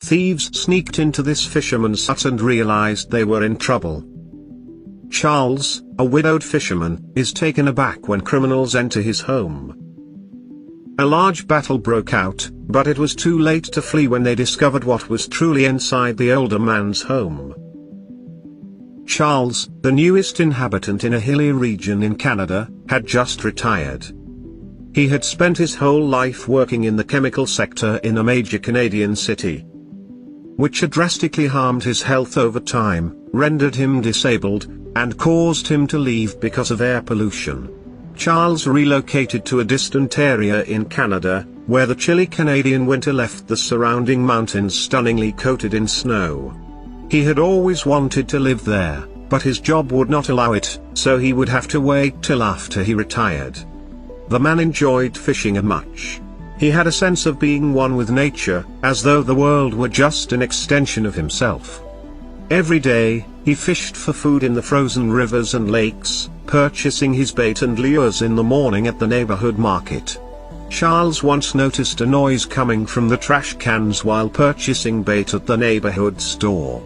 Thieves sneaked into this fisherman's hut and realized they were in trouble. Charles, a widowed fisherman, is taken aback when criminals enter his home. A large battle broke out, but it was too late to flee when they discovered what was truly inside the older man's home. Charles, the newest inhabitant in a hilly region in Canada, had just retired. He had spent his whole life working in the chemical sector in a major Canadian city, which had drastically harmed his health over time, rendered him disabled, and caused him to leave because of air pollution. Charles relocated to a distant area in Canada, where the chilly Canadian winter left the surrounding mountains stunningly coated in snow. He had always wanted to live there, but his job would not allow it, so he would have to wait till after he retired. The man enjoyed fishing much. He had a sense of being one with nature, as though the world were just an extension of himself. Every day, he fished for food in the frozen rivers and lakes, purchasing his bait and lures in the morning at the neighborhood market. Charles once noticed a noise coming from the trash cans while purchasing bait at the neighborhood store.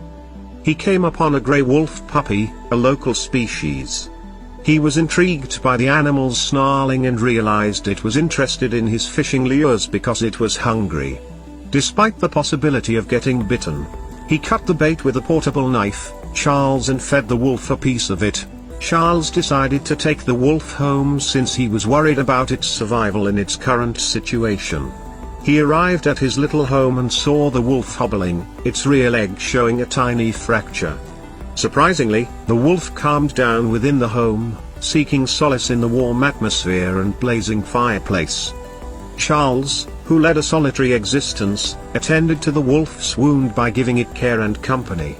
He came upon a gray wolf puppy, a local species. He was intrigued by the animal's snarling and realized it was interested in his fishing lures because it was hungry. Despite the possibility of getting bitten, he cut the bait with a portable knife, Charles, and fed the wolf a piece of it. Charles decided to take the wolf home since he was worried about its survival in its current situation. He arrived at his little home and saw the wolf hobbling, its rear leg showing a tiny fracture. Surprisingly, the wolf calmed down within the home, seeking solace in the warm atmosphere and blazing fireplace. Charles, who led a solitary existence, attended to the wolf's wound by giving it care and company.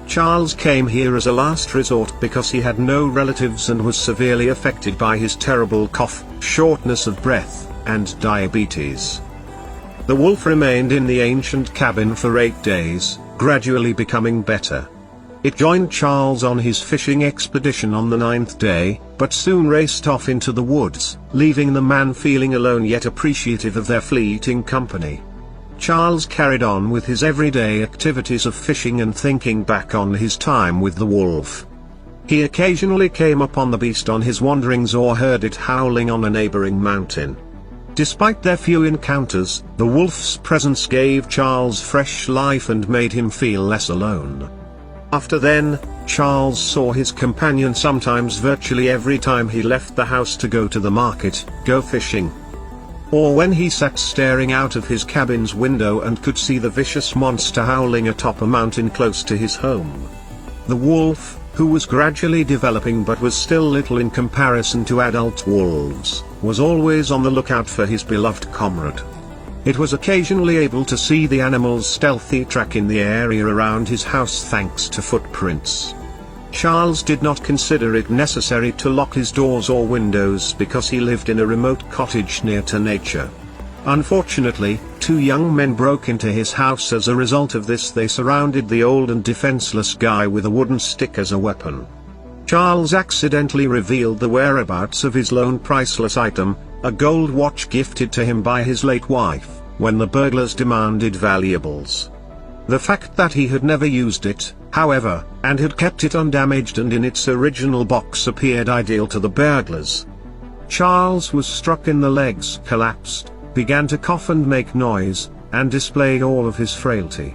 Charles came here as a last resort because he had no relatives and was severely affected by his terrible cough, shortness of breath, and diabetes. The wolf remained in the ancient cabin for 8 days, gradually becoming better. It joined Charles on his fishing expedition on the 9th day, but soon raced off into the woods, leaving the man feeling alone yet appreciative of their fleeting company. Charles carried on with his everyday activities of fishing and thinking back on his time with the wolf. He occasionally came upon the beast on his wanderings or heard it howling on a neighboring mountain. Despite their few encounters, the wolf's presence gave Charles fresh life and made him feel less alone. After then, Charles saw his companion sometimes virtually every time he left the house to go to the market, go fishing, or when he sat staring out of his cabin's window and could see the vicious monster howling atop a mountain close to his home. The wolf, who was gradually developing but was still little in comparison to adult wolves, was always on the lookout for his beloved comrade. It was occasionally able to see the animal's stealthy track in the area around his house thanks to footprints. Charles did not consider it necessary to lock his doors or windows because he lived in a remote cottage near to nature. Unfortunately, 2 young men broke into his house. As a result of this, they surrounded the old and defenseless guy with a wooden stick as a weapon. Charles accidentally revealed the whereabouts of his lone priceless item, a gold watch gifted to him by his late wife, when the burglars demanded valuables. The fact that he had never used it, however, and had kept it undamaged and in its original box appeared ideal to the burglars. Charles was struck in the legs, collapsed, began to cough and make noise, and displayed all of his frailty.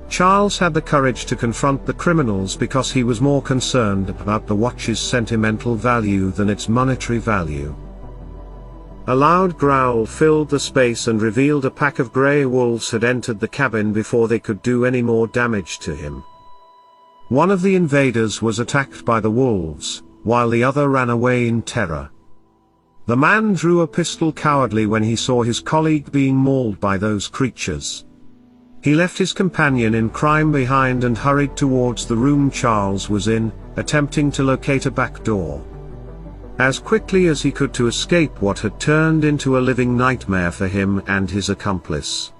Charles had the courage to confront the criminals because he was more concerned about the watch's sentimental value than its monetary value. A loud growl filled the space and revealed a pack of grey wolves had entered the cabin before they could do any more damage to him. One of the invaders was attacked by the wolves, while the other ran away in terror. The man drew a pistol cowardly when he saw his colleague being mauled by those creatures. He left his companion in crime behind and hurried towards the room Charles was in, attempting to locate a back door as quickly as he could to escape what had turned into a living nightmare for him and his accomplice.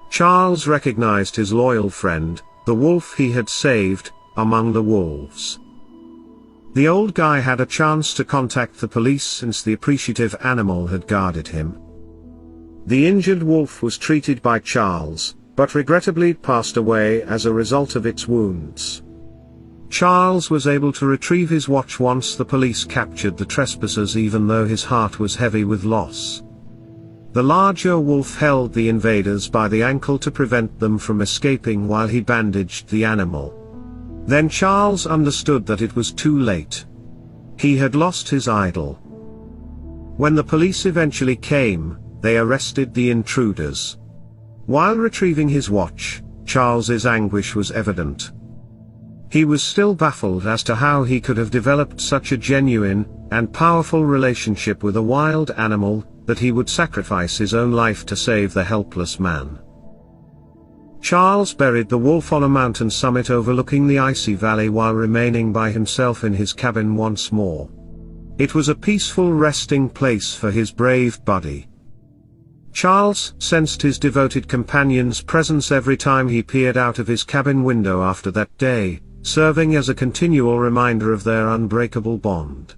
Charles recognized his loyal friend, the wolf he had saved, among the wolves. The old guy had a chance to contact the police since the appreciative animal had guarded him. The injured wolf was treated by Charles, but regrettably passed away as a result of its wounds. Charles was able to retrieve his watch once the police captured the trespassers, even though his heart was heavy with loss. The larger wolf held the invaders by the ankle to prevent them from escaping while he bandaged the animal. Then Charles understood that it was too late. He had lost his idol. When the police eventually came, they arrested the intruders. While retrieving his watch, Charles's anguish was evident. He was still baffled as to how he could have developed such a genuine and powerful relationship with a wild animal, that he would sacrifice his own life to save the helpless man. Charles buried the wolf on a mountain summit overlooking the icy valley while remaining by himself in his cabin once more. It was a peaceful resting place for his brave buddy. Charles sensed his devoted companion's presence every time he peered out of his cabin window after that day, serving as a continual reminder of their unbreakable bond.